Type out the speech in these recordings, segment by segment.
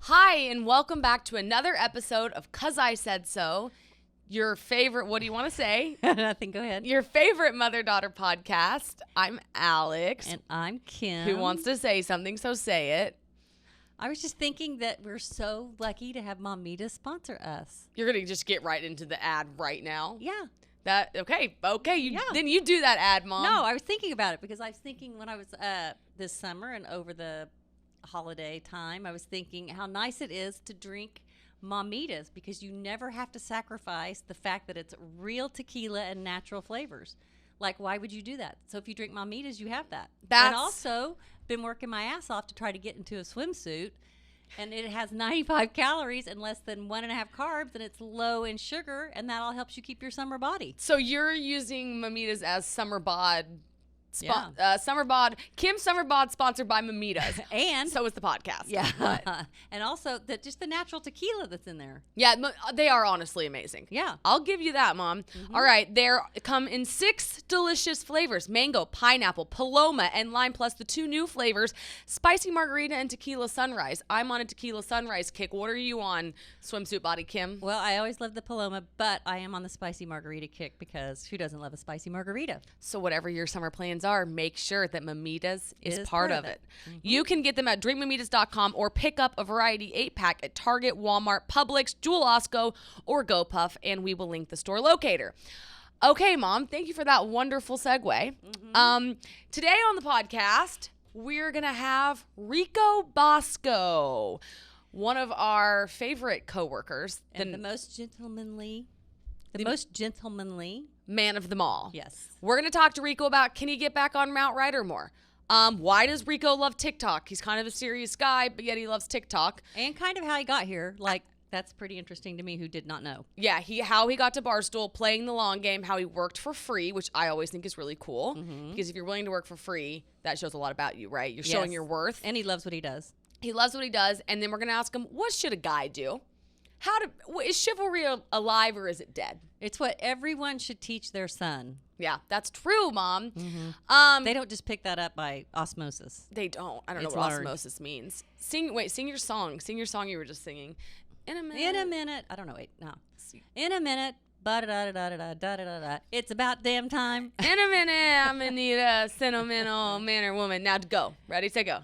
Hi, and welcome back to another episode of 'Cause I Said So. Your favorite, what do you want to say? Nothing, go ahead. Your favorite mother-daughter podcast. I'm Alex. And I'm Kim. Who wants to say something, so say it. I was just thinking that we're so lucky to have Momita sponsor us. You're going to just get right into the ad right now? Yeah. Okay, Yeah. Then you do that ad, Mom. No, I was thinking about it because I was thinking when I was this summer and over the holiday time, I was thinking how nice it is to drink Momitas because you never have to sacrifice the fact that it's real tequila and natural flavors. Like, why would you do that? So if you drink Momitas, you have that. And also been working my ass off to try to get into a swimsuit, and it has 95 calories and less than 1.5 carbs, and it's low in sugar, and that all helps you keep your summer body. So you're using Momitas as summer bod. Summer bod. Kim's summer bod sponsored by Momitas. And so is the podcast. Yeah. And also just the natural tequila that's in there. Yeah, they are honestly amazing. Yeah. I'll give you that, Mom. Mm-hmm. All right, they come in 6 delicious flavors: mango, pineapple, paloma, and lime, plus the 2 new flavors, spicy margarita and tequila sunrise. I'm on a tequila sunrise kick. What are you on, swimsuit body, Kim? Well, I always love the paloma, but I am on the spicy margarita kick because who doesn't love a spicy margarita? So whatever your summer plans are, make sure that Momitas is part of it. Mm-hmm. You can get them at drinkmomitas.com or pick up a variety 8-pack at Target, Walmart, Publix, Jewel Osco, or GoPuff, and we will link the store locator. Okay, Mom, thank you for that wonderful segue. Mm-hmm. Today on the podcast, we're going to have Rico Bosco, one of our favorite coworkers. And the most gentlemanly man of them all. Yes. We're going to talk to Rico about, can he get back on Mount Ryder more? Why does Rico love TikTok? He's kind of a serious guy, but yet he loves TikTok. And kind of how he got here. Like, that's pretty interesting to me who did not know. Yeah, how he got to Barstool, playing the long game, how he worked for free, which I always think is really cool. Mm-hmm. Because if you're willing to work for free, that shows a lot about you, right? You're showing your worth. And he loves what he does. He loves what he does. And then we're going to ask him, what should a guy do? Is chivalry alive or is it dead? It's what everyone should teach their son. Yeah, that's true, Mom. Mm-hmm. They don't just pick that up by osmosis. They don't. I don't know what osmosis means. Sing your song. Sing your song you were just singing. In a minute. I don't know. Wait, no. In a minute. Ba-da-da-da-da-da-da-da-da. It's about damn time. In a minute, I'm gonna need a sentimental man or woman. Now go. Ready, set, go.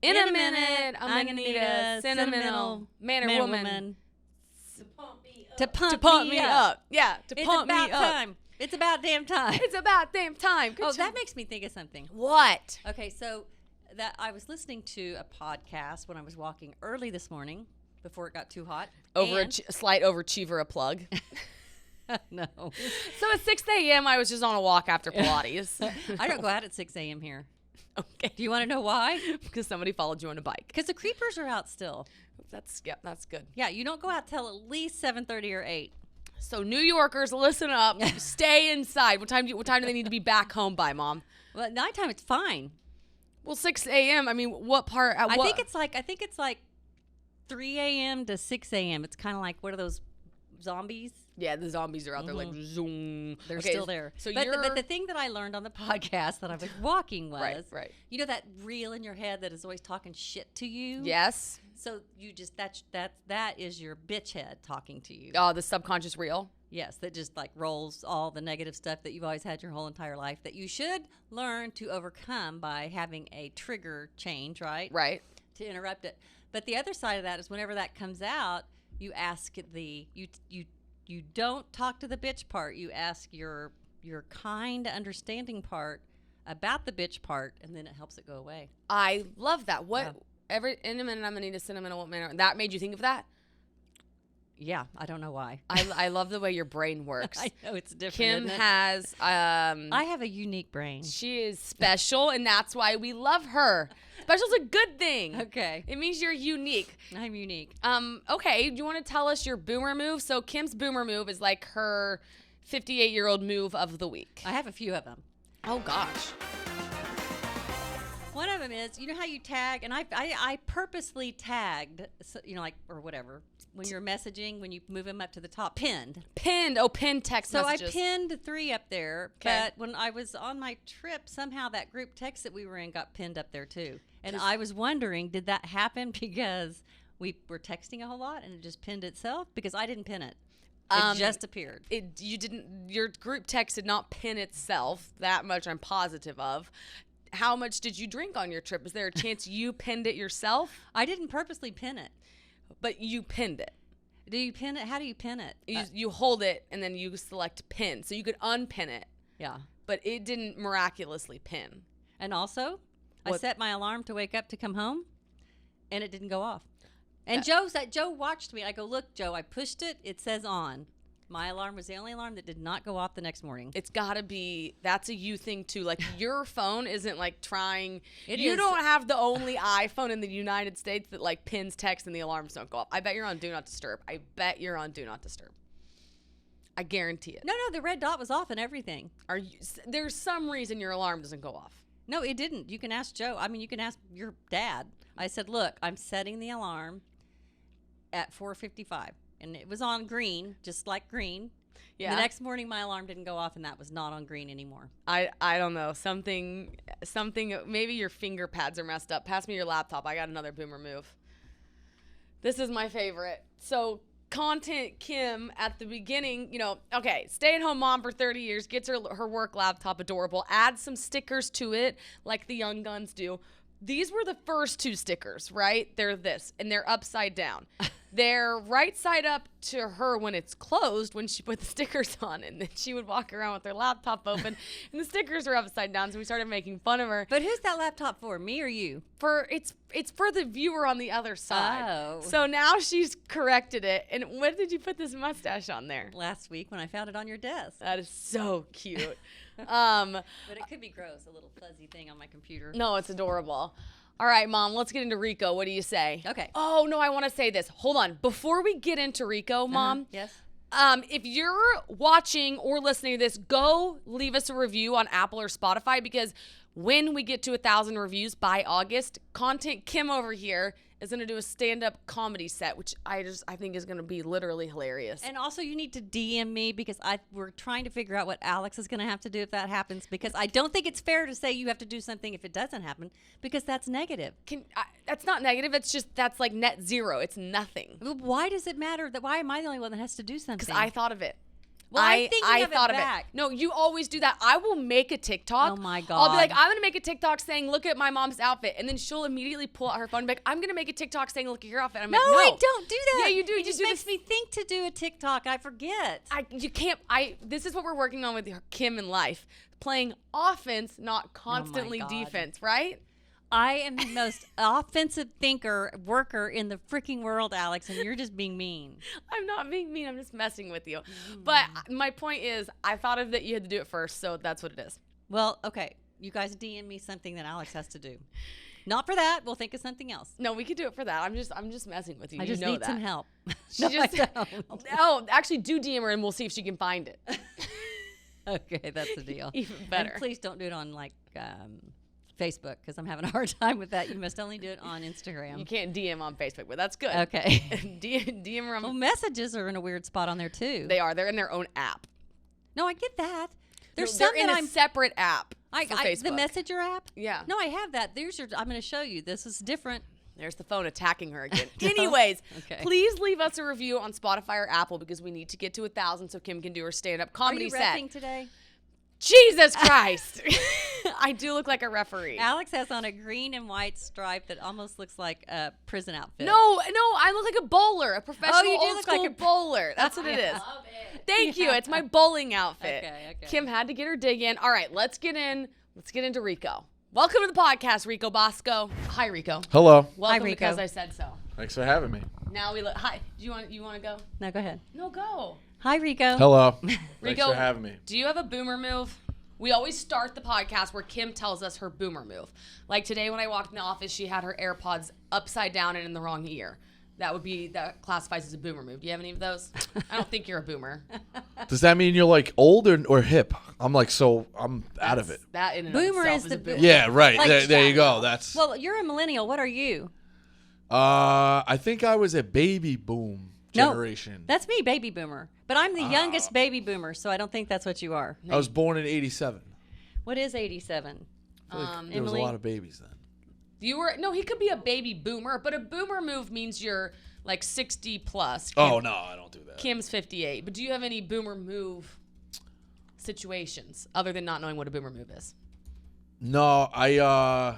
In a minute, I'm gonna need a sentimental man or woman. To pump me up. Yeah, to pump me up. It's about time. It's about damn time. It's about damn time. That makes me think of something. What? Okay, so that I was listening to a podcast when I was walking early this morning before it got too hot. A slight overachiever, a plug. No. So at 6 a.m., I was just on a walk after Pilates. I don't go out at 6 a.m. here. Okay. Do you want to know why? Because somebody followed you on a bike. Because the creepers are out still. That's good. Yeah, you don't go out till at least 7:30 or 8. So New Yorkers, listen up. Stay inside. What time do they need to be back home by, Mom? Well, at nighttime it's fine. Well, 6 a.m. I mean, what part? I think it's like 3 a.m. to 6 a.m. It's kind of like, what are those zombies? Yeah, the zombies are out there like zoom. They're still there. So but the thing that I learned on the podcast that I was walking was, right. You know that reel in your head that is always talking shit to you? Yes. So you just that is your bitch head talking to you. Oh, the subconscious reel? Yes, that just like rolls all the negative stuff that you've always had your whole entire life that you should learn to overcome by having a trigger change, right? Right. To interrupt it. But the other side of that is whenever that comes out, you ask you don't talk to the bitch part. You ask your kind, understanding part about the bitch part, and then it helps it go away. I love that. In a minute, I'm gonna need a sentimental man. That made you think of that? Yeah, I don't know why. I love the way your brain works. I know it's different. Kim has. I have a unique brain. She is special, and that's why we love her. Special's a good thing. Okay. It means you're unique. I'm unique. Okay. Do you want to tell us your boomer move? So Kim's boomer move is like her 58-year-old move of the week. I have a few of them. Oh gosh. One of them is, you know how you tag, and I purposely tagged, or whatever, when you're messaging, when you move them up to the top, pinned. Pinned text messages. So I pinned 3 up there, but when I was on my trip, somehow that group text that we were in got pinned up there too. And I was wondering, did that happen because we were texting a whole lot and it just pinned itself because I didn't pin it. It just appeared. Your group text did not pin itself. That much I'm positive of. How much did you drink on your trip? Is there a chance you pinned it yourself? I didn't purposely pin it. But you pinned it. Do you pin it? How do you pin it? You hold it and then you select pin. So you could unpin it. Yeah. But it didn't miraculously pin. And also, I set my alarm to wake up to come home, and it didn't go off. And Joe watched me. I go, look, Joe, I pushed it. It says on. My alarm was the only alarm that did not go off the next morning. It's got to be, that's a you thing too. Like your phone isn't like trying. You don't have the only iPhone in the United States that like pins text and the alarms don't go off. I bet you're on Do Not Disturb. I guarantee it. No, the red dot was off and everything. There's some reason your alarm doesn't go off. No, it didn't. You can ask Joe. I mean, you can ask your dad. I said, look, I'm setting the alarm at 4:55. And it was on green, just like green. Yeah. The next morning, my alarm didn't go off, and that was not on green anymore. I don't know. Something. Maybe your finger pads are messed up. Pass me your laptop. I got another boomer move. This is my favorite. So, Content Kim at the beginning, stay-at-home mom for 30 years, gets her work laptop adorable, adds some stickers to it like the young guns do. These were the first 2 stickers, right? They're this, and they're upside down. They're right side up to her when it's closed, when she put the stickers on, and then she would walk around with her laptop open, and the stickers are upside down, so we started making fun of her. But who's that laptop for, me or you? It's for the viewer on the other side. Oh. So now she's corrected it. And when did you put this mustache on there? Last week when I found it on your desk. That is so cute. But it could be gross, a little fuzzy thing on my computer. No, it's adorable. All right, Mom, let's get into Rico. What do you say? Okay. Oh, no, I want to say this. Hold on. Before we get into Rico, Mom. Yes. If you're watching or listening to this, go leave us a review on Apple or Spotify, because when we get to 1,000 reviews by August, Content Kim over here is going to do a stand-up comedy set, which I think is going to be literally hilarious. And also you need to DM me, because we're trying to figure out what Alex is going to have to do if that happens, because I don't think it's fair to say you have to do something if it doesn't happen, because that's negative. That's not negative. It's just, that's like net zero. It's nothing. Why does it matter? Why am I the only one that has to do something? Because I thought of it. Well, I thought of it. No, you always do that. I will make a TikTok. Oh, my God. I'll be like, I'm going to make a TikTok saying, look at my mom's outfit. And then she'll immediately pull out her phone and be like, I'm going to make a TikTok saying, look at your outfit. I'm like, no. I don't do that. Yeah, you do. It just makes me think to do a TikTok. I forget. You can't. This is what we're working on with Kim in life. Playing offense, not constantly defense, right? I am the most offensive worker in the freaking world, Alex, and you're just being mean. I'm not being mean. I'm just messing with you. But my point is, I thought of that you had to do it first, so that's what it is. Well, okay. You guys DM me something that Alex has to do. Not for that. We'll think of something else. No, we could do it for that. I'm just messing with you. I just need some help. No, actually, do DM her and we'll see if she can find it. Okay, that's the deal. Even better. And please don't do it on Facebook, because I'm having a hard time with that. You must only do it on Instagram. You can't DM on Facebook, but that's good. Okay. DM her on. Well, messages are in a weird spot on there too. They are. They're in their own app. No, I get that. They're in a separate app for Facebook. The Messenger app? Yeah. No, I have that. I'm going to show you. This is different. There's the phone attacking her again. Anyways, okay. Please leave us a review on Spotify or Apple, because we need to get to 1,000 so Kim can do her stand-up comedy set. Are you repping today? Jesus Christ. I do look like a referee. Alex has on a green and white stripe that almost looks like a prison outfit. No, I look like a bowler, a professional old school bowler. That's what it is. Love it. Thank you. It's my bowling outfit. Okay. Kim had to get her dig in. All right, let's get into Rico. Welcome to the podcast, Rico Bosco. Hi, Rico. Hello. Welcome, Hi, Rico. Because I said so. Thanks for having me. Now we look. Hi. You want to go? No, go ahead. No, go. Hi, Rico. Hello. Thanks Rico, for having me. Do you have a boomer move? We always start the podcast where Kim tells us her boomer move. Like today when I walked in the office, she had her AirPods upside down and in the wrong ear. That classifies as a boomer move. Do you have any of those? I don't think you're a boomer. Does that mean you're like old or hip? I'm out of it. That in and Boomer of itself is is the a boomer. Yeah, right. Like there you go. That's. Well, you're a millennial. What are you? I think I was a baby boom generation. No, that's me, baby boomer. But I'm the youngest baby boomer, so I don't think that's what you are. I was born in '87. What is 87? There was a lot of babies then. He could be a baby boomer, but a boomer move means you're like 60 plus. Oh, no, I don't do that. Kim's 58. But do you have any boomer move situations other than not knowing what a boomer move is? No, I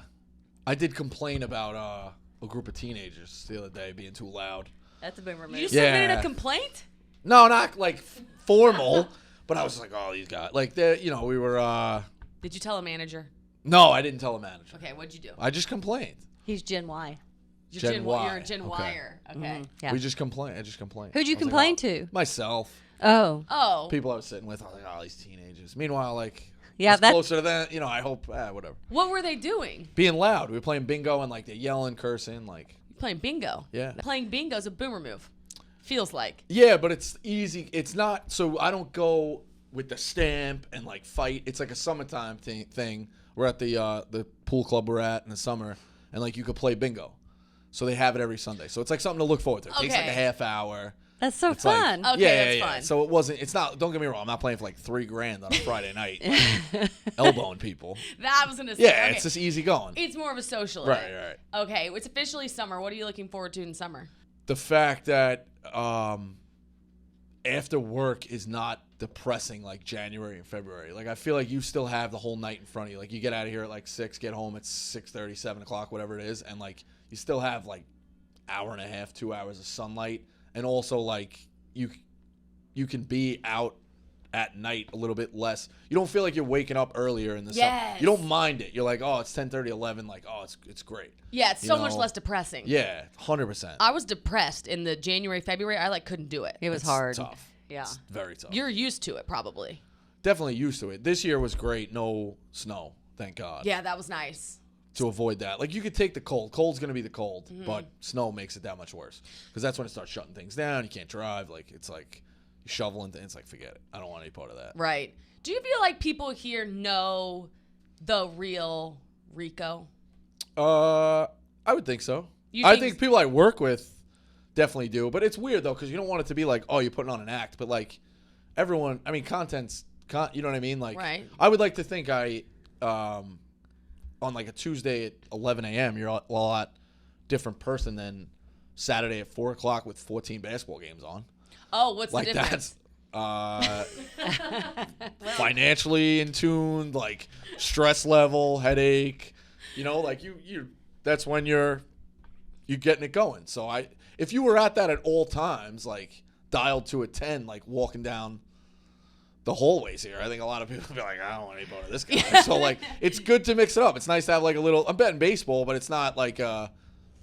did complain about a group of teenagers the other day being too loud. That's a boomer move. You submitted a complaint? No, not like formal, but I was like, oh, these guys. Like, we were. Did you tell a manager? No, I didn't tell a manager. Okay, what'd you do? I just complained. He's Gen Y. Gen Y. You're a Gen Y-er. Okay. Mm-hmm. Yeah. We just complained. I just complained. Who'd you I was like, complain to? Myself. Oh. People I was sitting with. I was like, oh, these teenagers. Meanwhile, like, Yeah, it's that's closer to that. I hope, whatever. What were they doing? Being loud. We were playing bingo and, like, they're yelling, cursing, like. Playing bingo. Yeah. Playing bingo is a boomer move. Feels like. Yeah, but it's easy. It's not. So I don't go with the stamp and, like, fight. It's like a summertime thing. We're at the pool club we're at in the summer, and, like, you could play bingo. So they have it every Sunday. So it's like something to look forward to. It takes like a half hour. That's so It's fun. Like, Okay, that's fun. So it's not, don't get me wrong, I'm not playing for like $3,000 on a Friday night, like, elbowing people. That was gonna say. Yeah, okay. it's just easy going. It's more of a social Right, event. right. Okay, it's officially summer. What are you looking forward to in summer? The fact that after work is not depressing like January and February. Like, I feel like you still have the whole night in front of you. Like, you get out of here at like 6, get home at 6:30, 7 o'clock, whatever it is, and like you still have like hour and a half, 2 hours of sunlight, and also like you can be out at night a little bit less. You don't feel like you're waking up earlier in the summer. You don't mind it. You're like, oh, it's 10:30, 11. Like, oh, it's great. Yeah, it's so much less depressing. Yeah, 100%. I was depressed in the January, February. I like couldn't do it. It was hard. Tough. Yeah. It's very tough. You're used to it, probably. Definitely used to it. This year was great. No snow, thank God. Yeah, that was nice. To avoid that. Like, you could take the cold. Cold's going to be the cold, but snow makes it that much worse. Because that's when it starts shutting things down. You can't drive. Like, it's like you're shoveling things. It's like, forget it. I don't want any part of that. Right. Do you feel like people here know the real Rico? I would think so. I think people I work with definitely do. But it's weird, though, because you don't want it to be like, oh, you're putting on an act. But, like, everyone, I mean, you know what I mean? Like, right. I would like to think on like a Tuesday at 11 a.m., you're a lot different person than Saturday at 4 o'clock with 14 basketball games on. Oh, what's like the difference? That's financially in tune, like stress level, headache. Like you that's when you're getting it going. So if you were at that at all times, like dialed to a 10, like walking down the hallways here, I think a lot of people would be like, I don't want any part of this guy. So, like, it's good to mix it up. It's nice to have, like, a little – I'm betting baseball, but it's not, like, a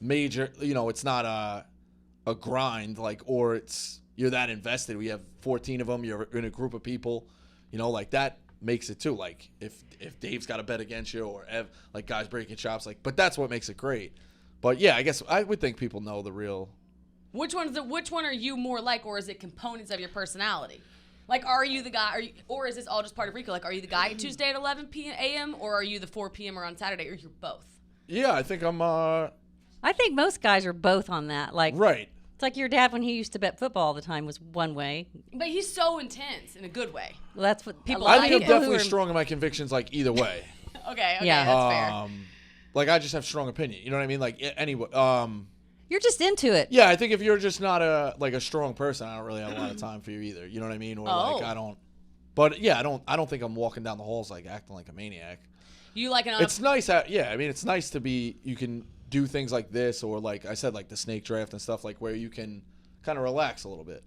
major – it's not a grind, like, or it's – you're that invested. We have 14 of them. You're in a group of people. Like, that makes it, too. Like, if Dave's got a bet against you or like, guys breaking chops, like – but that's what makes it great. But, yeah, I guess I would think people know the real – Which one are you more like, or is it components of your personality? Like, are you the guy, or is this all just part of Rico? Like, are you the guy Tuesday at 11 a.m., or are you the 4 p.m. or on Saturday, or you're both? Yeah, I think I'm I think most guys are both on that. Like, right. It's like your dad when he used to bet football all the time was one way. But he's so intense in a good way. Well, that's what people I like. think I'm definitely strong in my convictions, like, either way. Okay, Yeah. That's fair. Like, I just have strong opinion. You know what I mean? Like, anyway, You're just into it. yeah, I think if you're just not a strong person, I don't really have a lot of time for you either. You know what I mean? Or like I don't. But yeah, I don't think I'm walking down the halls like acting like a maniac. You like an It's nice. It's nice to be. You can do things like this, or like I said, like the snake draft and stuff, like where you can kind of relax a little bit.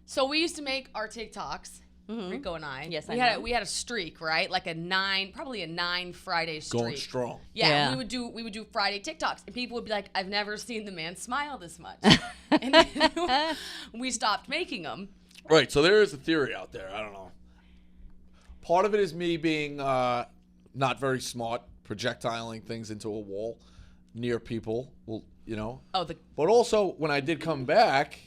So we used to make our TikToks, Rico and I. Yes, we had a streak, right? Like probably a 9 Friday streak. Going strong. Yeah. We would do Friday TikToks, and people would be like, "I've never seen the man smile this much." And then we stopped making them. Right. So there is a theory out there. I don't know. Part of it is me being not very smart, projectiling things into a wall near people. Well, But also, when I did come back,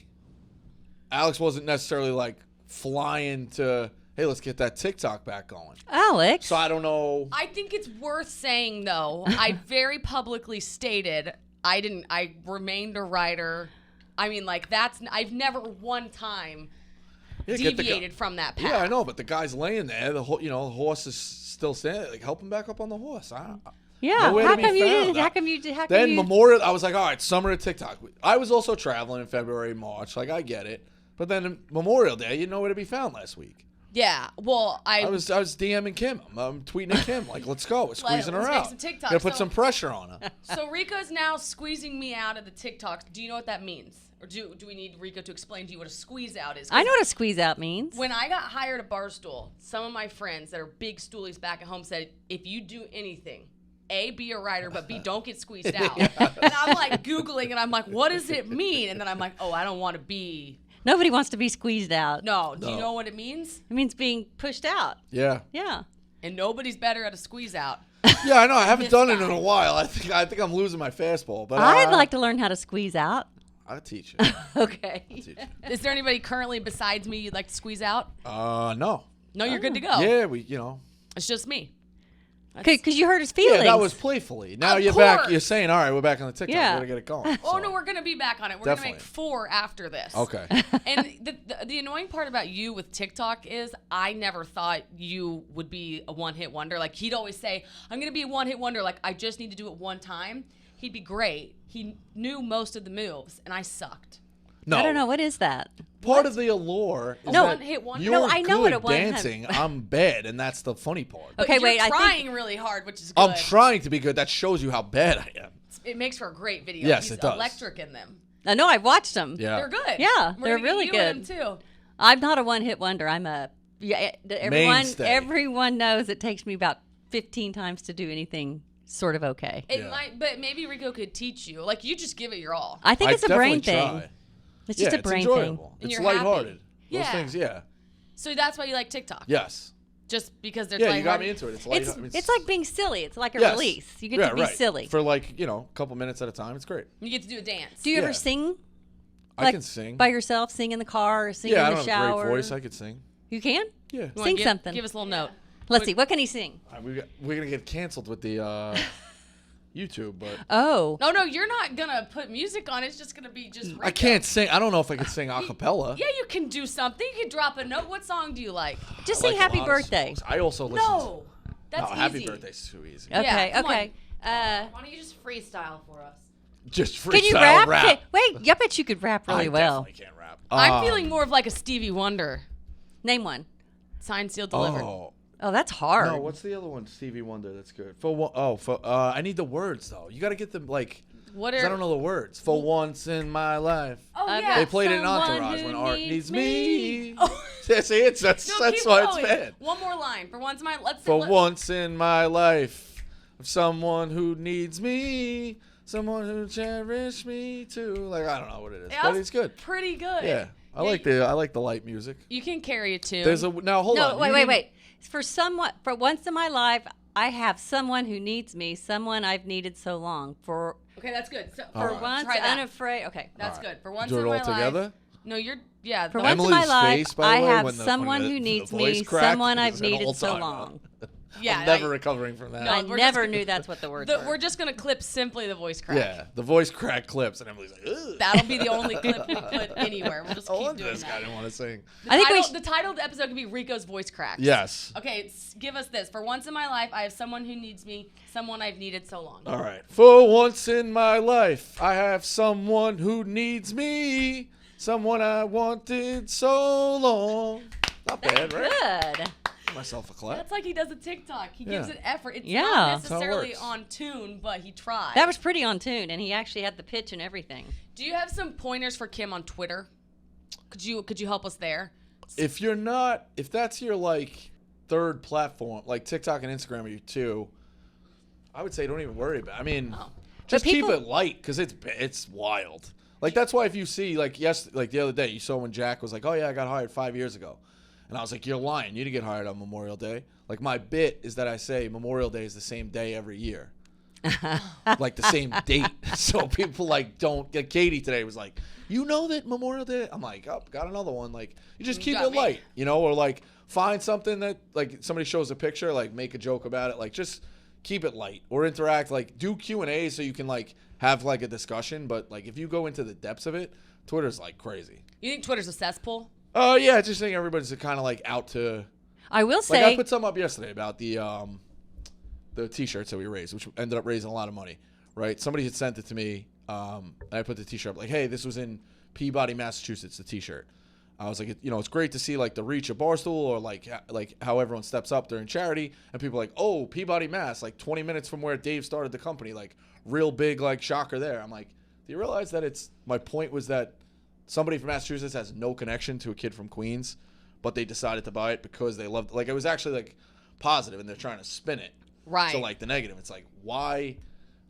Alex wasn't necessarily like flying to, hey, let's get that TikTok back going. Alex. So I don't know. I think it's worth saying, though, I very publicly stated I remained a writer. I mean, like, I've never one time deviated from that path. Yeah, I know, but the guy's laying there. The horse is still standing. Like, help him back up on the horse. Yeah. Nowhere How to be come you found. did? How come you did? How come Then you? Memorial, I was like, all right, summer of TikTok. I was also traveling in February, March. Like, I get it. But then Memorial Day, you know where to be found last week. Yeah. Well, I was DMing Kim. I'm tweeting at Kim like, let's go. We're squeezing her let's make out. some TikToks. Gotta put So- some pressure on her. So Rico's now squeezing me out of the TikToks. Do you know what that means? Or do we need Rico to explain to you what a squeeze out is? 'Cause I know what a squeeze out means. when I got hired at Barstool, some of my friends that are big stoolies back at home said, if you do anything, A, be a writer, but B, don't get squeezed out. And I'm like Googling and I'm like, what does it mean? And then I'm like, oh, I don't want to be. Nobody wants to be squeezed out. No. Do you No. know what it means? It means being pushed out. Yeah. Yeah. And nobody's better at a squeeze out. Yeah, I know. I haven't This done it guy. in a while. I think I'm losing my fastball. But I'd like to learn how to squeeze out. I'll teach you. Okay. Teach you. Is there anybody currently besides me you'd like to squeeze out? No. No, you're good to go. Yeah, It's just me. Because you hurt his feelings. Yeah, that was playfully. Now Of you're back. course. You're saying, all right, we're back on the TikTok. Yeah. We gotta get it going. Oh, So, no, we're going to be back on it. We're going to make Definitely. 4 after this. Okay. And the annoying part about you with TikTok is I never thought you would be a one-hit wonder. Like, he'd always say, I'm going to be a one-hit wonder. Like, I just need to do it one time. He'd be great. He knew most of the moves, and I sucked. No. I don't know. What is that? Part of the allure is No. that One-hit wonder? you're No, I know good what a one-hit- dancing. I'm bad, and that's the funny part. But Okay, you're wait, I think- trying really hard, which is good. I'm trying to be good. That shows you how bad I am. It makes for a great video. Yes, He's it does. electric in them. I know. I've watched them. Yeah. They're good. Yeah, We're they're gonna get really you in good. them, too. I'm not a one-hit wonder. I'm a Mainstay. everyone knows it takes me about 15 times to do anything sort of okay. It Yeah. might, but maybe Rico could teach you. Like, you just give it your all. I think I it's a brain definitely thing. try. It's just Yeah, a brain it's enjoyable. thing. And It's you're happy. lighthearted. Those Yeah. things, yeah. So that's why you like TikTok. Yes. Just because they're Yeah, you got lighthearted? me into it. It's It's light. it's like being silly. It's like a Yes. release. You get Yeah, to be right. silly. For like, a couple minutes at a time. It's great. You get to do a dance. Do you Yeah. ever sing I can sing. by yourself? Sing in the car or sing Yeah, I in don't the have a shower? great voice. I could sing. You can? Yeah. You wanna Sing give, something. Give us a little note. Let's see. What can he sing? We're going to get canceled with the YouTube, but Oh. No, you're not gonna put music on. It's just gonna be just. Rico. I can't sing. I don't know if I can sing a cappella. Yeah, you can do something. You can drop a note. What song do you like? Just I sing like a Happy lot of Birthday. songs. I also listen No, that's to easy. Happy Birthday's too easy. Yeah, Okay, come on. okay. Why don't you just freestyle for us? Just freestyle Can you rap? Wait, I bet you could rap really I well. definitely can't rap. I'm feeling more of like a Stevie Wonder. Name one. Signed, sealed, delivered. Oh, that's hard. No, what's the other one? Stevie Wonder. That's good. I need the words though. You got to get them like. What 'Cause are? I don't know the words. For once in my life. Oh Okay. yeah. They played it in Someone Entourage who when art needs needs me. me. Oh. Yeah, see, that's No, that's keep why it's going. bad. One more line. For once in my let's. For let- once in my life, of someone who needs me, someone who cherish me too. Like I don't know what it is, Yeah, but that's it's good. Pretty good. Yeah, I like the light music. You can carry it too. There's a now hold No, on. wait. For once in my life, I have someone who needs me, someone I've needed so long. For Okay, that's good. So, All for right. once, Try that. unafraid. Okay. That's All right. good. For once Do in it my all together. life. No, you're yeah. For the- once in my Emily's life, face, by the I way, have when the- someone when the- who the needs voice me, cracked, someone it I've was an needed old so timer. long. yeah. I'm never recovering from that. No, I we're never just- knew that's what the words were. We're just gonna clip simply the voice crack. Yeah, the voice crack clips, and Emily's like, ugh. That'll be the only clip we put anywhere. We'll just I keep wonder doing this guy that. didn't want to sing. The I think we title, the title of the episode could be Rico's voice cracks. Yes. Okay, give us this. For once in my life, I have someone who needs me, someone I've needed so long. All right. For once in my life, I have someone who needs me, someone I wanted so long. Not bad, right? Good. Give myself a clap. That's like he does a TikTok. He gives Yeah. it effort. It's Yeah. not That's how it necessarily works. on tune, but he tried. That was pretty on tune, and he actually had the pitch and everything. Do you have some pointers for Kim on Twitter? Could you help us there? If that's your like third platform, like TikTok and Instagram are your two, I would say don't even worry about it. I mean, Oh. just But people- keep it light because it's wild. Like that's why if you see like the other day you saw when Jack was like, oh yeah, I got hired 5 years ago. And I was like, you're lying. You didn't get hired on Memorial Day. Like my bit is that I say Memorial Day is the same day every year. Like the same date. So people like don't get Katie today was like, you know that Memorial Day? I'm like, oh, got another one. Like you just You keep got it me. light, or like find something that like somebody shows a picture, like make a joke about it. Like just keep it light or interact. Like do Q&A so you can like have like a discussion. But like if you go into the depths of it, Twitter's like crazy. You think Twitter's a cesspool? Oh yeah, I just think everybody's kind of like out to. I will Like say, I put something up yesterday about the the T-shirts that we raised, which ended up raising a lot of money, right? Somebody had sent it to me. And I put the T-shirt up like, hey, this was in Peabody, Massachusetts, the T-shirt. I was like, it's great to see like the reach of Barstool or like how everyone steps up during charity. And people are like, oh, Peabody, Mass, like 20 minutes from where Dave started the company, like real big, like shocker there. I'm like, do you realize that my point was that somebody from Massachusetts has no connection to a kid from Queens, but they decided to buy it because they loved, like it was actually like positive and they're trying to spin it. Right. So like the negative, it's like, why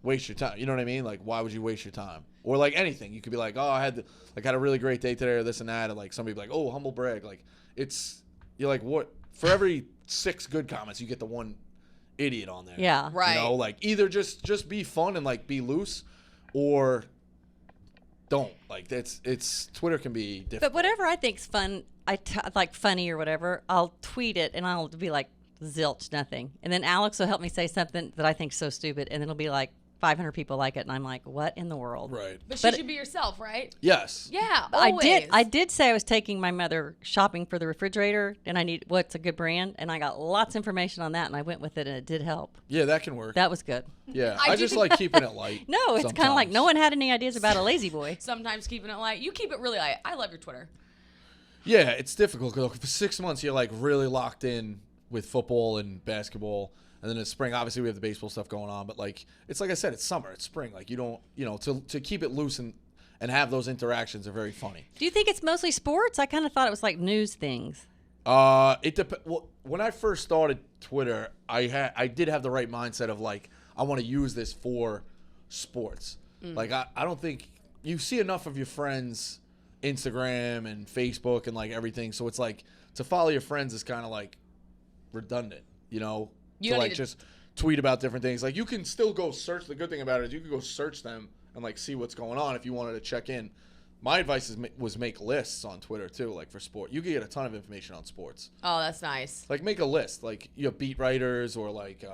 waste your time? You know what I mean? Like, why would you waste your time? Or like anything, you could be like, oh, I had a really great day today, or this and that, and like somebody be like, oh, humble brag. Like, you're like, what? For every 6 good comments, you get the one idiot on there. Yeah. Right. You know, like either just be fun and like be loose, or don't. Like it's Twitter can be difficult. But whatever I think's fun, like funny or whatever, I'll tweet it and I'll be like, zilch, nothing. And then Alex will help me say something that I think's so stupid, and it'll be like 500 people like it, and I'm like, what in the world? Right. But she should be yourself, right? Yes. Yeah, always. I did say I was taking my mother shopping for the refrigerator, and I need what's a good brand, and I got lots of information on that, and I went with it, and it did help. Yeah, that can work. That was good. Yeah, I I do just think- like keeping it light. No, it's kind of like sometimes. no one had any ideas about a lazy boy. Sometimes keeping it light. You keep it really light. I love your Twitter. Yeah, it's difficult because for 6 months you're like really locked in with football and basketball, and then in spring, obviously we have the baseball stuff going on. But like it's like I said, it's summer, it's spring. Like you don't, to keep it loose and have those interactions are very funny. Do you think it's mostly sports? I kind of thought it was like news things. It depends. Well, when I first started Twitter, I did have the right mindset of like I want to use this for sports. Like I don't think you see enough of your friends Instagram and Facebook and like everything, so it's like to follow your friends is kind of like redundant, You to don't like need to- just tweet about different things. Like you can still go search. The good thing about it is you can go search them and like see what's going on if you wanted to check in. My advice was make lists on Twitter too, like for sport. You can get a ton of information on sports. Oh, that's nice. Like make a list, like you have beat writers or like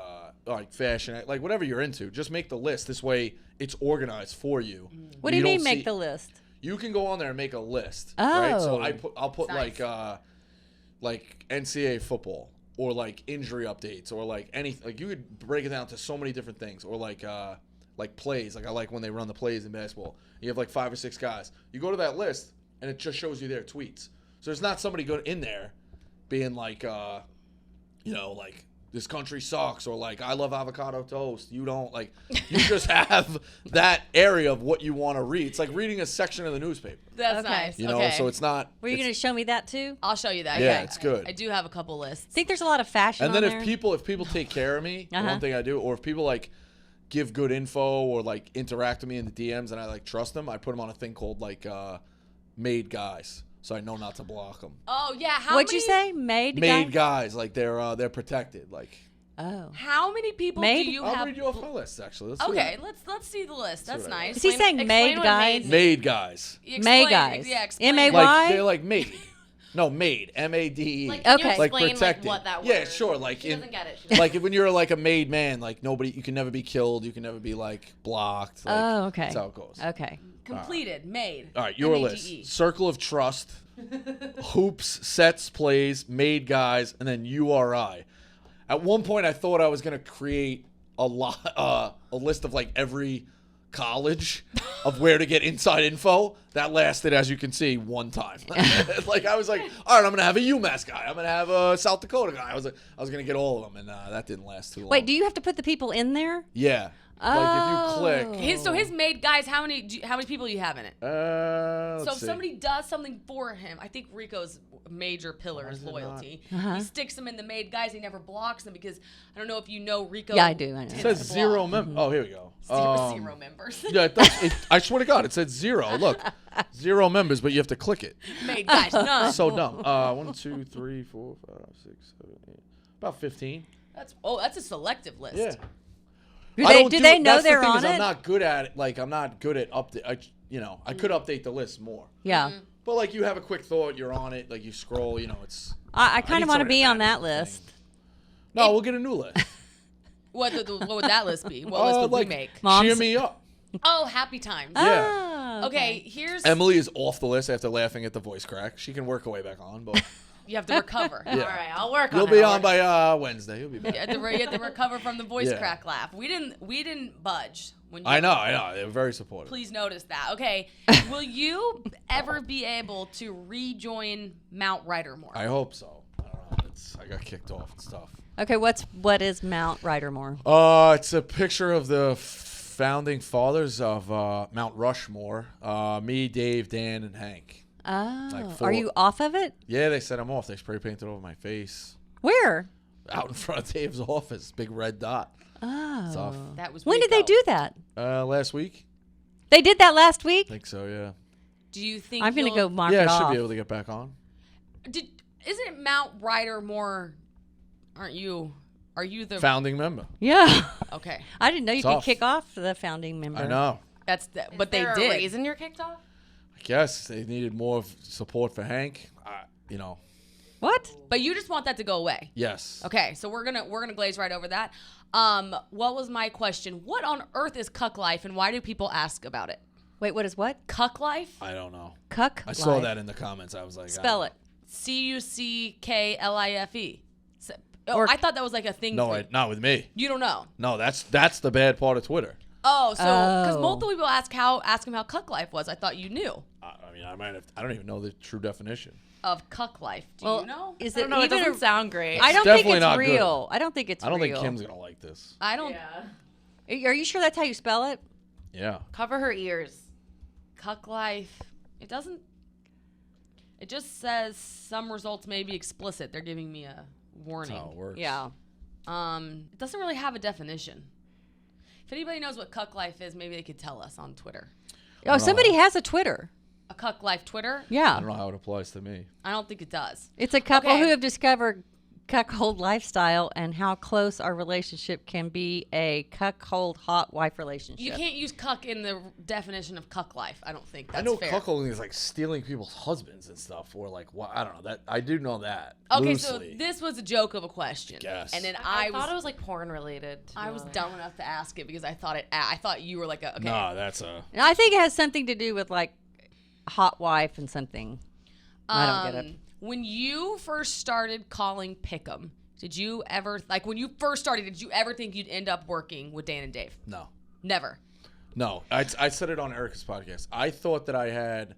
fashion, like whatever you're into. Just make the list. This way, it's organized for you. What do you mean don't make see- the list? You can go on there and make a list. Oh. Right? So I'll put Nice. like NCAA football or like injury updates or like anything. Like you could break it down to so many different things or like plays. Like I like when they run the plays in basketball. You have like 5 or 6 guys. You go to that list and it just shows you their tweets. So there's not somebody going in there being like, like this country sucks or like I love avocado toast. You don't like. You just have that area of what you want to read. It's like reading a section of the newspaper. That's Okay. nice. You know, okay. so it's not. Were you it's- going to show me that too? I'll show you that. Yeah, it's good. I do have a couple lists. Think there's a lot of fashion And then on if there? people take care of me, the Uh-huh. one thing I do, or if people like give good info or like interact with me in the DMs and I like trust them, I put them on a thing called like made guys, so I know not to block them. Oh yeah. How What'd many, you say? Made Made guy? guys, like they're protected. Like Oh. How many people Made? do you I'll have? read you off my list actually. Let's do Okay, that. let's see the list. That's what I nice. Is he saying made what guys? Made guys, Explain, guys. Yeah, explain. M-A-Y? like they're like made. No, made. MADE. Like, can you Okay. Like explain protected. what that Yeah, word- sure, like she in- doesn't get it. She doesn't like when you're like a made man, like nobody, you can never be killed. You can never be like blocked. Like, Oh, okay. That's how it goes. Okay. Completed, made. All right, your M-A-D-E. list: Circle of Trust, Hoops, Sets, Plays, Made Guys, and then URI. At one point, I thought I was gonna create a list of like every college of where to get inside info. That lasted, as you can see, one time. Like I was like, all right, I'm gonna have a UMass guy. I'm gonna have a South Dakota guy. I was gonna get all of them, and that didn't last too long. Wait, do you have to put the people in there? Yeah. Like if you click. His made guys. How many people do you have in it? Let's So if see. somebody does something for him, I think Rico's major pillar is is it not? loyalty. Uh-huh. He sticks them in the made guys. He never blocks them because I don't know if you know Rico. Yeah, I do. I know. It tends says to zero block. members. Oh, here we go. Zero members. Yeah, it does. I swear to God, it said 0. Look, 0 members, but you have to click it. Made guys, none. So dumb. 1, 2, 3, 4, 5, 6, 7, 8. About 15. That's a selective list. Yeah. Do they know that's they're the thing on is it? I'm not good at it. Like I'm not good at update. I could update the list more. Yeah. But like you have a quick thought, you're on it. Like you scroll. It's. I kind need of want to somebody be to on that manage the list. thing. No, we'll get a new list. What would that list be? What list would like we make? Moms- cheer me up. Oh, happy times. Yeah. Oh, Okay, here's Emily is off the list after laughing at the voice crack. She can work her way back on, but You have to recover. Yeah. All right, I'll work on You'll it. be I'll on work- by Wednesday. You'll be You back. have to recover from the voice Yeah. crack laugh. We didn't budge. When you I know. They were very supportive. Please notice that. Okay. Will you ever be able to rejoin Mount Ridermore? I hope so. I don't know. I got kicked off and stuff. Okay, what is Mount Ridermore? It's a picture of the founding fathers of Mount Rushmore. Me, Dave, Dan, and Hank. Oh, Like are 4. you off of it? Yeah, they said I'm off. They spray painted over my face. Where? Out in front of Dave's office. Big red dot. It's off. Oh. That was When did they Rico. do that? Last week? They did that last I week? think so, yeah. Do you think I'm going to you'll- go mark Yeah, it I should off. be able to get back on. Isn't Mount Ridermore? Are you the Founding member. Yeah. okay? I didn't know you could Tough. kick off the founding member. I know. That's the, but Is they there did. a reason you're kicked off? I guess they needed more support for Hank. What? But you just want that to go away. Yes. Okay, so we're gonna glaze right over that. What was my question? What on earth is Cuck Life, and why do people ask about it? Wait, what is what? Cuck Life? I don't know. Cuck I saw Life. that in the comments. I was like, Spell it. CUCKLIFE. Or- I thought that was like a thing. No, for- not with me. you don't know. No, that's the bad part of Twitter. Oh, so because Oh. multiple people ask him how Cuck Life was. I thought you knew I mean, I don't even know the true definition. of Cuck Life. Do Well, you know? Is I it don't know. It even doesn't a- sound great. I don't think definitely it's not good. real. I don't think it's I don't real. think Kim's gonna like this. I don't. Yeah. Are you sure that's how you spell it? Yeah. Cover her ears. Cuck Life. It doesn't. It just says some results may be explicit. They're giving me a That's warning. how it works. Yeah. It doesn't really have a definition. If anybody knows what Cuck Life is, maybe they could tell us on Twitter. Oh, somebody has a Twitter. A Cuck Life Twitter? I Yeah. don't know how it applies to me. I don't think it does. It's a couple Okay. who have discovered cuckold lifestyle and how close our relationship can be a cuckold hot wife relationship. You can't use cuck in the definition of Cuck Life. I don't think that's I know fair. cuckolding is like stealing people's husbands and stuff, or like I don't know that. I do know that. Okay, loosely. so this was a joke of a question. Guess. And then I I thought it was was like porn related. I was dumb enough to ask it because I thought you were like a okay. Nah, that's a. And I think it has something to do with like hot wife and something. I don't get it. When you first started calling Pick'em, did you ever when you first started, did you ever think you'd end up working with Dan and Dave? No. Never. No, I said it on Erica's podcast. I thought that I had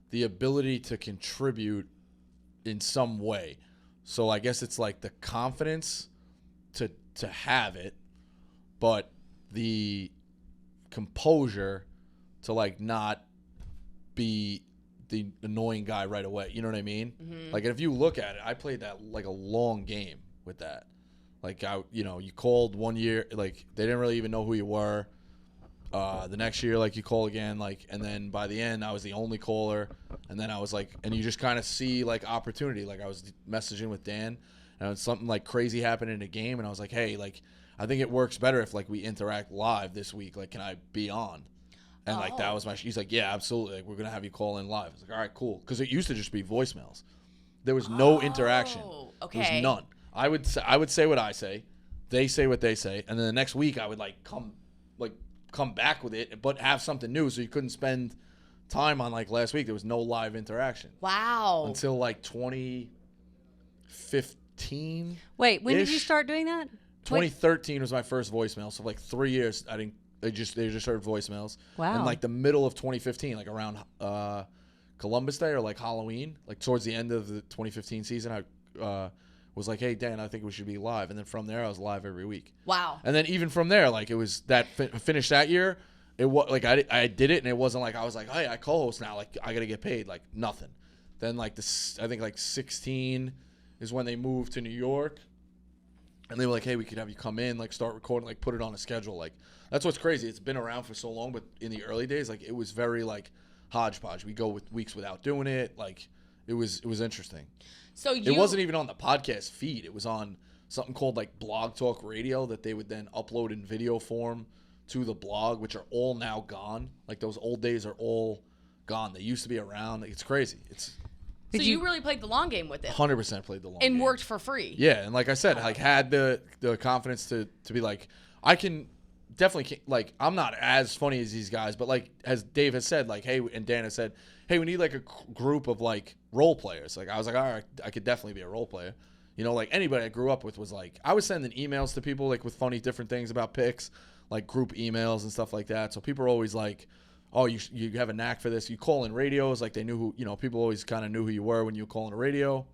the ability to contribute in some way. So I guess it's like the confidence to have it, but the composure to like not be the annoying guy right away. You know what I mean? Mm-hmm. Like if you look at it, I played that like a long game with that. Like you called one year, like they didn't really even know who you were. The next year, like you call again, like, and then by the end, I was the only caller, and then I was like, and you just kind of see like opportunity. Like I was messaging with Dan, and something like crazy happened in a game, and I was like, hey, like I think it works better if like we interact live this week. Like, can I be on? And like that was he's like, yeah, absolutely. Like we're gonna have you call in live. I was like, all right, cool, because it used to just be voicemails. There was no interaction. Okay. There was none. I would say what I say, they say what they say, and then the next week I would come back with it, but have something new, so you couldn't spend time on like last week. There was no live interaction Wow. until like 2015. Wait, when did you ish. start doing that? 2013 was my first voicemail. So like 3 years, I didn't. They just heard voicemails. Wow. And like the middle of 2015, like around Columbus Day or like Halloween, like towards the end of the 2015 season, I was like, hey Dan, I think we should be live. And then from there, I was live every week. Wow. And then even from there, like it was that finished that year. It was like I did it, and it wasn't like I was like, hey, I co-host now, like I gotta get paid, like nothing. Then like this, I think like 16 is when they moved to New York, and they were like, hey, we could have you come in, like start recording, like put it on a schedule. Like that's what's crazy. It's been around for so long, but in the early days, like it was very like hodgepodge. We go with weeks without doing it. Like it was interesting. So It wasn't even on the podcast feed. It was on something called like Blog Talk Radio that they would then upload in video form to the blog, which are all now gone. Like those old days are all gone. They used to be around. Like, it's crazy. It's So you really played the long game with it 100% played the long and game. worked for free. Yeah, and like I said, like had the confidence to be like, I can definitely can't, like, I'm not as funny as these guys, but like as Dave has said, like, hey, and Dan has said, hey, we need like a group of like role players. Like I was like, all right, I could definitely be a role player. You know, like anybody I grew up with was like, I was sending emails to people like with funny different things about picks, like group emails and stuff like that. So people are always like, oh, you have a knack for this. You call in radios, like they knew who, you know, people always kind of knew who you were when you were calling a radio.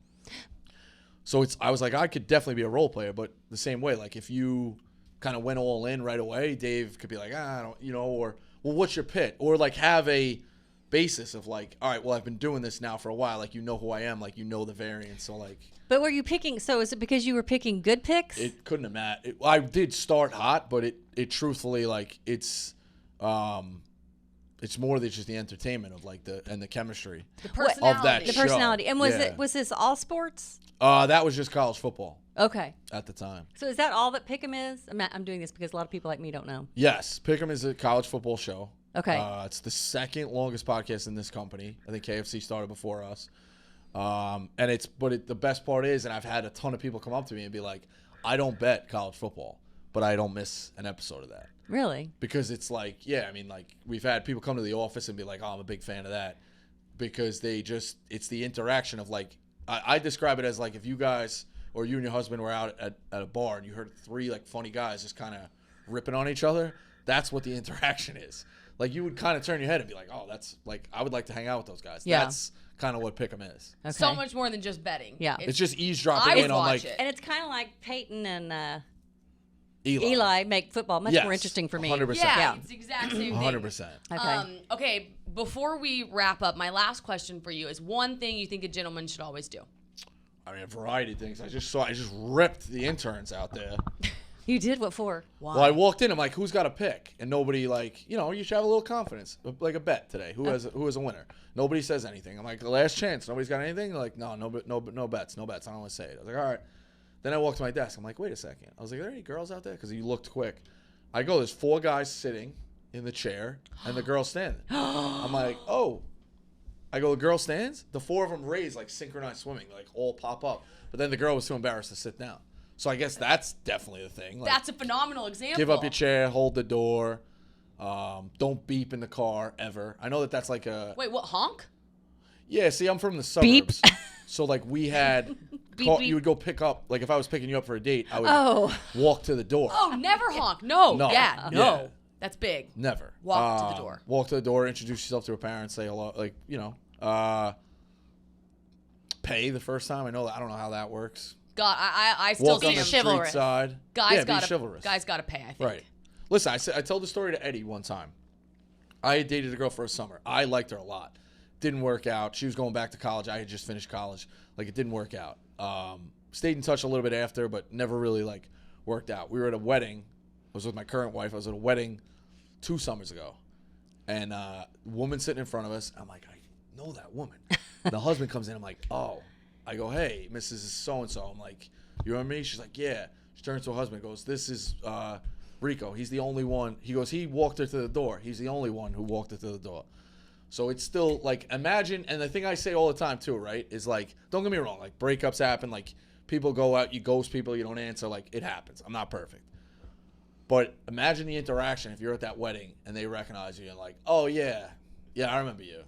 So I was like, I could definitely be a role player, but the same way, like if you kind of went all in right away, Dave could be like, I don't, you know, or, well, what's your pit? Or like have a basis of like, all right, well, I've been doing this now for a while. Like, you know who I am. Like, you know the variants. So like. But were you picking, so is it because you were picking good picks? It couldn't have mattered. I did start hot, but it truthfully, like, it's more than just the entertainment of like the chemistry The personality. of that The show. personality. And Yeah. was this all sports? That was just college football Okay. at the time. So is that all that Pick'em is? I'm doing this because a lot of people like me don't know. Yes, Pick'em is a college football show. Okay. It's the second longest podcast in this company. I think KFC started before us. The best part is, and I've had a ton of people come up to me and be like, I don't bet college football, but I don't miss an episode of that. Really? Because it's like, yeah, I mean, like we've had people come to the office and be like, oh, I'm a big fan of that, because it's the interaction of like, I describe it as like if you guys or you and your husband were out at a bar and you heard three like funny guys just kind of ripping on each other. That's what the interaction is. Like you would kind of turn your head and be like, oh, that's like, I would like to hang out with those guys. Yeah. That's kind of what Pick'em is. Okay. So much more than just betting. Yeah. It's just I eavesdropping would in on watch like it. And it's kind of like Peyton and Eli. make football much Yes, more interesting for me. 100%. Yeah, Yeah. it's the exact same thing. 100%. Okay. Okay, before we wrap up, my last question for you is one thing you think a gentleman should always do. I mean, a variety of things. I just ripped the interns out there. You did? What for? Why? Well, I walked in. I'm like, who's got a pick? And nobody, like, you know, you should have a little confidence, like a bet today. Who has a winner? Nobody says anything. I'm like, the last chance. Nobody's got anything. They're like, no bets. I don't want to say it. I was like, all right. Then I walked to my desk. I'm like, wait a second. I was like, are there any girls out there? Because you looked quick. I go, there's 4 guys sitting in the chair, and the girl standing. I'm like, oh. I go, the girl stands? The 4 of them raise, like synchronized swimming, like all pop up. But then the girl was too embarrassed to sit down. So I guess that's definitely the thing. Like, That's a phenomenal example. give up your chair, hold the door. Don't beep in the car ever. I know that's like a... Wait, what, honk? Yeah, see, I'm from the Beep. suburbs. So, like, we had... Beep, beep. You would go pick up... Like, if I was picking you up for a date, I would Oh. walk to the door. Oh, never honk. No. No. Yeah, no. Yeah. That's big. Never. Walk to the door. Walk to the door, introduce yourself to her parents, say hello. Like, you know. Pay the first time. I don't know how that works. God, I still Walk on see the him. street chivalrous. side. Guys yeah, gotta be chivalrous. Guys gotta pay, I think. Right. Listen, I told the story to Eddie one time. I had dated a girl for a summer. I liked her a lot. Didn't work out. She was going back to college. I had just finished college. Like, it didn't work out. Stayed in touch a little bit after, but never really, like, worked out. We were at a wedding. I was with my current wife. I was at a wedding 2 summers ago. And woman sitting in front of us. I'm like, I know that woman. The husband comes in. I'm like, oh. I go, hey, Mrs. So-and-so. I'm like, you remember me? She's like, yeah. She turns to her husband and goes, this is Rico. He's the only one. He goes, he walked her to the door. He's the only one who walked her to the door. So it's still, like, imagine, and the thing I say all the time, too, right, is, like, don't get me wrong. Like, breakups happen. Like, people go out, you ghost people, you don't answer. Like, it happens. I'm not perfect. But imagine the interaction if you're at that wedding and they recognize you and, like, oh, yeah, I remember you.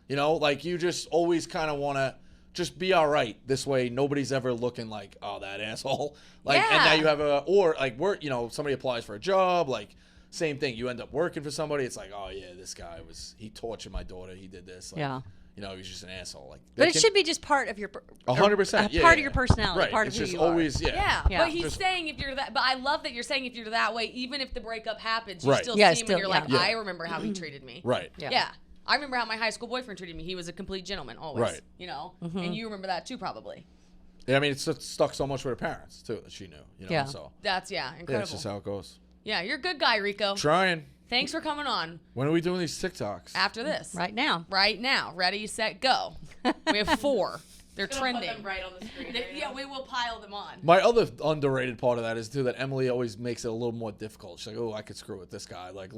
You know, like, you just always kind of want to just be all right. This way, nobody's ever looking like, oh, that asshole. Like, Yeah. and now you have or like, work. You know, somebody applies for a job. Like, same thing. You end up working for somebody. It's like, oh yeah, this guy he tortured my daughter. He did this. Like, Yeah. You know, he's just an asshole. Like, But it should be just part of your 100%. Yeah, part of yeah. your personality, Right. part It's of who just you are. always Yeah, Yeah. but he's Just- saying if you're that. But I love that you're saying if you're that way, even if the breakup happens, you Right. still Yeah, see him still- and you're like, yeah. I remember how he treated me. right. Yeah. Yeah. I remember how my high school boyfriend treated me. He was a complete gentleman, always. Right. You know, Mm-hmm. and you remember that too, probably. Yeah, I mean, it's stuck so much with her parents too that she knew. You know, Yeah. so That's yeah, incredible. it's just how it goes. Yeah, you're a good guy, Rico. Trying. Thanks for coming on. When are we doing these TikToks? After this, Right now. right now, ready, set, go. We have 4. They're Gonna trending. Put them right on the screen. Yeah, we will pile them on. My other underrated part of that is too that Emily always makes it a little more difficult. She's like, "Oh, I could screw with this guy." Like,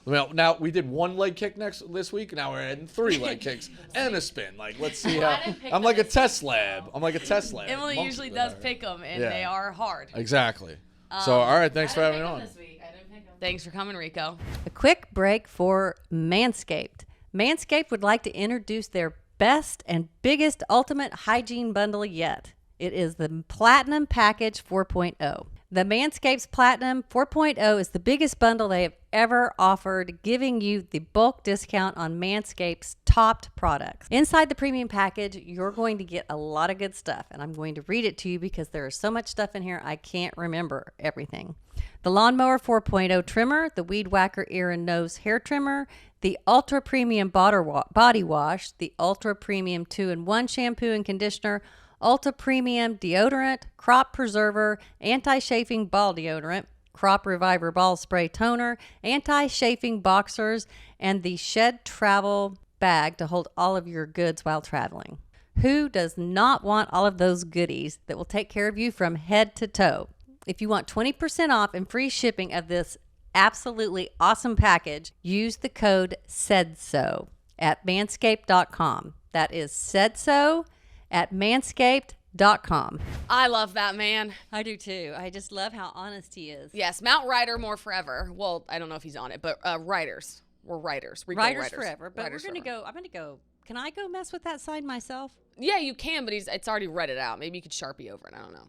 now we did 1 leg kick this week. Now we're adding 3 leg kicks and a spin. Like, let's see Well, how. I didn't pick I'm them like a this test week, lab. though. I'm like a test lab. Emily Months usually with does her. pick them, and Yeah. they are hard. Exactly. So, all right, thanks I for didn't having me pick on. them this week. I didn't pick Thanks for coming, Rico. A quick break for Manscaped. Manscaped would like to introduce their best and biggest ultimate hygiene bundle yet. It is the Platinum Package 4.0. The Manscaped's Platinum 4.0 is the biggest bundle they have ever offered, giving you the bulk discount on Manscaped's topped products. Inside the premium package, you're going to get a lot of good stuff, and I'm going to read it to you because there is so much stuff in here I can't remember everything. The Lawnmower 4.0 trimmer, the Weed Whacker ear and nose hair trimmer, the Ultra Premium body wash, the Ultra Premium 2-in-1 shampoo and conditioner, Ultra Premium deodorant, crop preserver, anti-chafing ball deodorant, crop reviver ball spray toner, anti-chafing boxers, and the Shed travel bag to hold all of your goods while traveling. Who does not want all of those goodies that will take care of you from head to toe? If you want 20% off and free shipping of this absolutely awesome package, use the code SAIDSO at manscaped.com. That is SAIDSO at manscaped.com. I love that man. I do too. I just love how honest he is. Yes, Mount Ryder more forever. Well, I don't know if he's on it, but Riders. We're Riders. Rico Riders forever. But Riders we're going to forever. go. I'm going to go. Can I go mess with that sign myself? Yeah, you can, but it's already read it out. Maybe you could Sharpie over it. I don't know.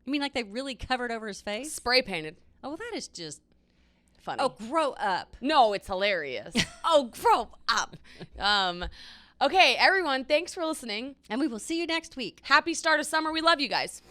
You mean like they really covered over his face? Spray painted. Oh, well, that is just. Funny. Oh, grow up. No, it's hilarious. Oh, grow up. Okay, everyone, thanks for listening. And we will see you next week. Happy start of summer. We love you guys.